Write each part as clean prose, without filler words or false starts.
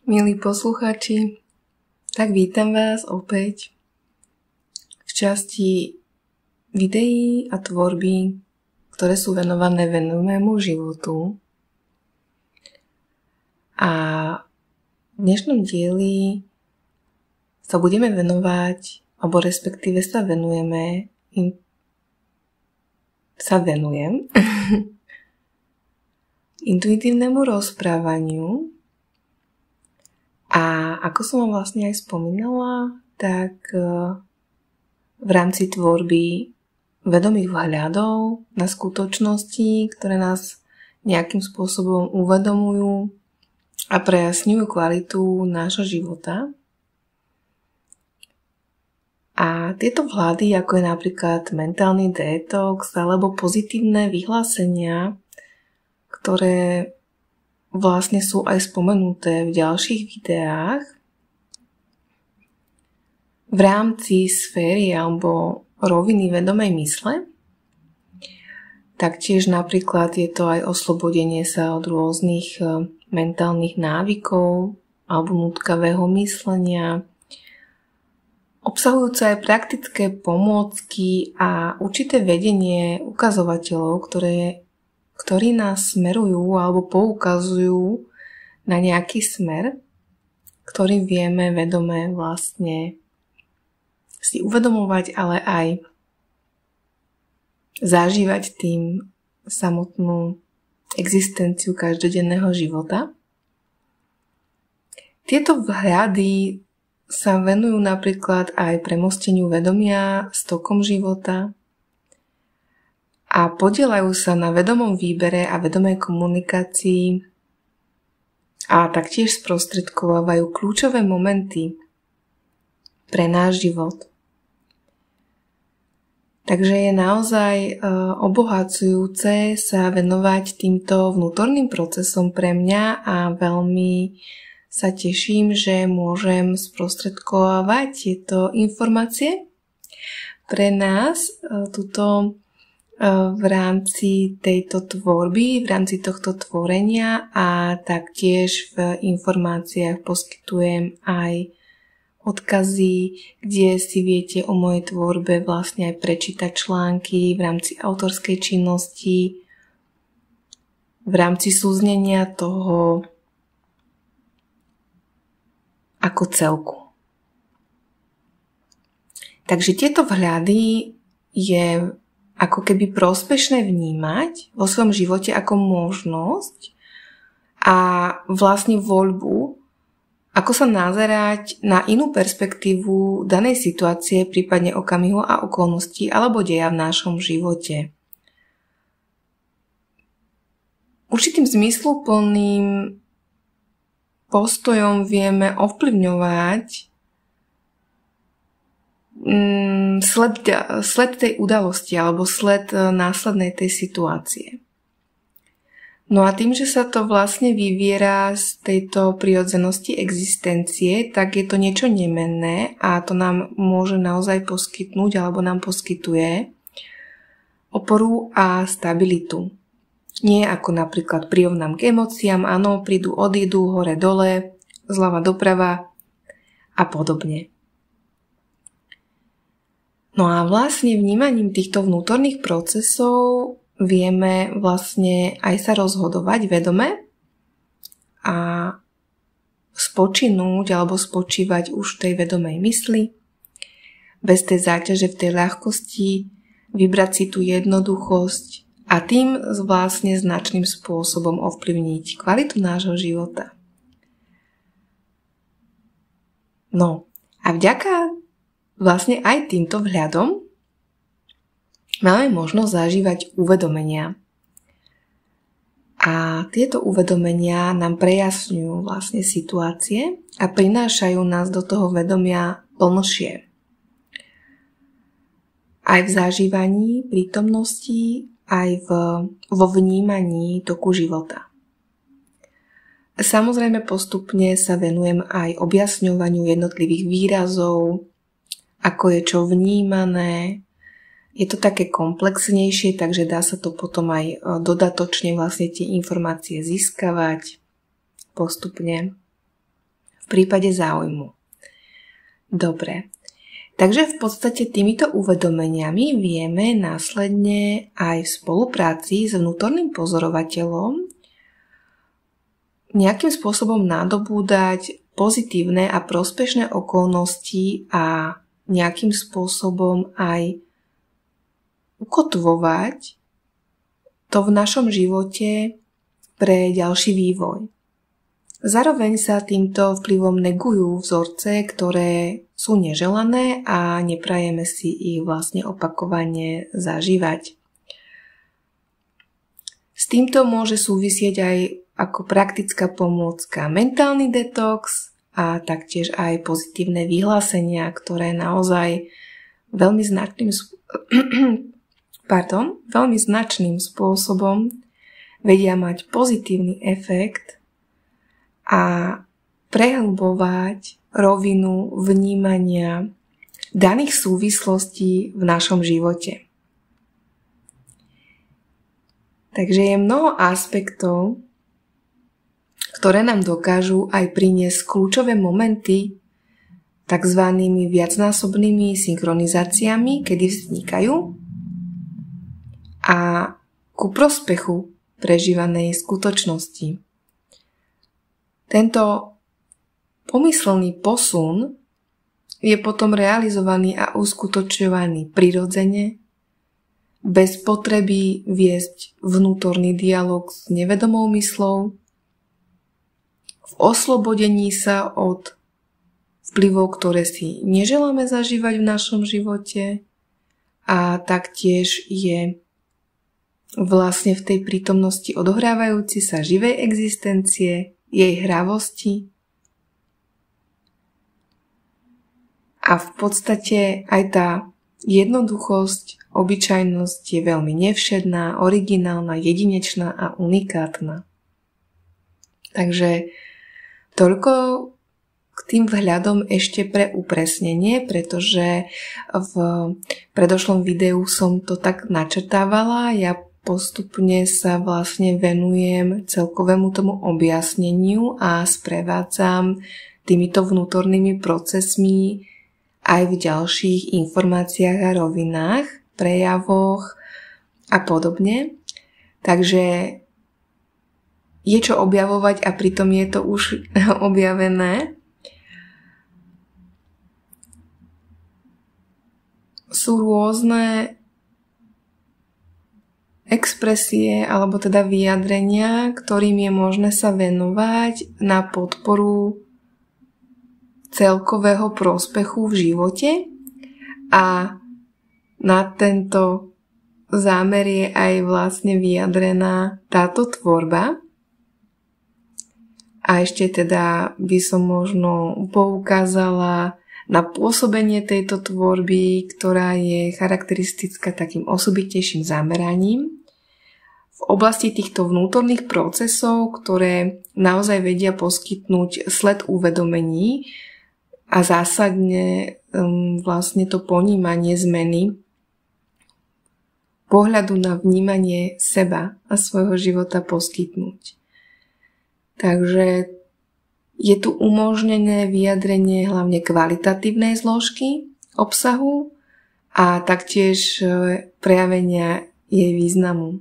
Milí poslucháči, tak vítam vás opäť v časti videí a tvorby, ktoré sú venované vedomému životu. A v dnešnom dieli sa budeme venovať, alebo respektíve venujem intuitívnemu rozprávaniu. A ako som vám vlastne aj spomínala, tak v rámci tvorby vedomých vhľadov na skutočnosti, ktoré nás nejakým spôsobom uvedomujú a prejasňujú kvalitu nášho života. A tieto vhľady, ako je napríklad mentálny detox alebo pozitívne vyhlásenia, ktoré vlastne sú aj spomenuté v ďalších videách v rámci sféry alebo roviny vedomej mysle. Taktiež napríklad je to aj oslobodenie sa od rôznych mentálnych návykov alebo nutkavého myslenia, obsahujúce aj praktické pomôcky a určité vedenie ukazovateľov, ktorí nás smerujú alebo poukazujú na nejaký smer, ktorý vieme vedome vlastne si uvedomovať, ale aj zažívať tým samotnú existenciu každodenného života. Tieto vhľady sa venujú napríklad aj premosteniu vedomia s tokom života, a podieľajú sa na vedomom výbere a vedomej komunikácii a taktiež sprostredkovávajú kľúčové momenty pre náš život. Takže je naozaj obohacujúce sa venovať týmto vnútorným procesom pre mňa a veľmi sa teším, že môžem sprostredkovávať tieto informácie pre nás v rámci tejto tvorby, v rámci tohto tvorenia, a taktiež v informáciách poskytujem aj odkazy, kde si viete o mojej tvorbe vlastne aj prečítať články v rámci autorskej činnosti, v rámci súznenia toho ako celku. Takže tieto vhľady je ako keby prospešné vnímať vo svojom živote ako možnosť a vlastne voľbu, ako sa nazerať na inú perspektívu danej situácie, prípadne okamihu a okolností alebo deja v našom živote. Určitým zmysluplným postojom vieme ovplyvňovať sled tej udalosti alebo sled následnej tej situácie. No a tým, že sa to vlastne vyviera z tejto prirodzenosti existencie, tak je to niečo nemenné a to nám môže naozaj poskytnúť alebo nám poskytuje oporu a stabilitu. Nie ako napríklad prirovnám k emóciám, áno, prídu, odídu, hore, dole, zľava, doprava a podobne. No a vlastne vnímaním týchto vnútorných procesov vieme vlastne aj sa rozhodovať vedome a spočinúť alebo spočívať už v tej vedomej mysli, bez tej záťaže, v tej ľahkosti, vybrať si tú jednoduchosť a tým vlastne značným spôsobom ovplyvniť kvalitu nášho života. No a vďaka vlastne aj týmto vhľadom máme možnosť zažívať uvedomenia. A tieto uvedomenia nám prejasňujú vlastne situácie a prinášajú nás do toho vedomia plnšie. Aj v zažívaní prítomnosti, aj vo vnímaní toku života. Samozrejme postupne sa venujem aj objasňovaniu jednotlivých výrazov, ako je čo vnímané. Je to také komplexnejšie, takže dá sa to potom aj dodatočne vlastne tie informácie získavať postupne. v prípade záujmu. Dobre. Takže v podstate týmito uvedomeniami vieme následne aj v spolupráci s vnútorným pozorovateľom nejakým spôsobom nadobúdať pozitívne a prospešné okolnosti a nejakým spôsobom aj ukotvovať to v našom živote pre ďalší vývoj. Zároveň sa týmto vplyvom negujú vzorce, ktoré sú neželané a neprajeme si ich vlastne opakovane zažívať. S týmto môže súvisieť aj ako praktická pomôcka mentálny detox a taktiež aj pozitívne vyhlásenia, ktoré naozaj veľmi značným spôsobom vedia mať pozitívny efekt a prehlbovať rovinu vnímania daných súvislostí v našom živote. Takže je mnoho aspektov, ktoré nám dokážu aj priniesť kľúčové momenty takzvanými viacnásobnými synchronizáciami, kedy vznikajú a ku prospechu prežívanej skutočnosti. Tento pomyselný posun je potom realizovaný a uskutočňovaný prirodzene, bez potreby viesť vnútorný dialog s nevedomou myslou, v oslobodení sa od vplyvov, ktoré si neželáme zažívať v našom živote a taktiež je vlastne v tej prítomnosti odohrávajúci sa živej existencie, jej hravosti a v podstate aj tá jednoduchosť, obyčajnosť je veľmi nevšedná, originálna, jedinečná a unikátna. Takže toľko k tým vhľadom ešte pre upresnenie, pretože v predošlom videu som to tak načrtávala. Ja postupne sa vlastne venujem celkovému tomu objasneniu a sprevádzam týmito vnútornými procesmi aj v ďalších informáciách a rovinách, prejavoch a podobne. Takže je čo objavovať a pritom je to už objavené. Sú rôzne expresie alebo teda vyjadrenia, ktorým je možné sa venovať na podporu celkového prospechu v živote a na tento zámer je aj vlastne vyjadrená táto tvorba. A ešte teda by som možno poukázala na pôsobenie tejto tvorby, ktorá je charakteristická takým osobitejším zameraním v oblasti týchto vnútorných procesov, ktoré naozaj vedia poskytnúť sled uvedomení a zásadne vlastne to ponímanie zmeny pohľadu na vnímanie seba a svojho života poskytnúť. Takže je tu umožnené vyjadrenie hlavne kvalitatívnej zložky obsahu a taktiež prejavenia jej významu.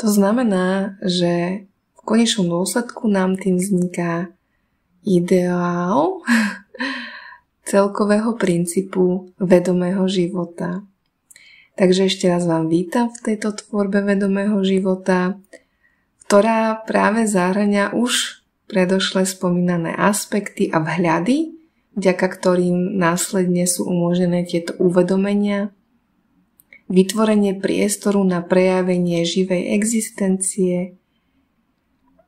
To znamená, že v konečnom dôsledku nám tým vzniká ideál celkového princípu vedomého života. Takže ešte raz vám vítam v tejto tvorbe vedomého života, ktorá práve zahŕňa už predošle spomínané aspekty a vhľady, vďaka ktorým následne sú umožnené tieto uvedomenia, vytvorenie priestoru na prejavenie živej existencie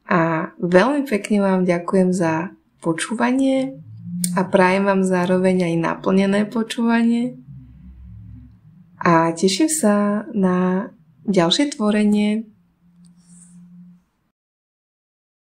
a veľmi pekne vám ďakujem za počúvanie a prajem vám zároveň aj naplnené počúvanie a teším sa na ďalšie tvorenie.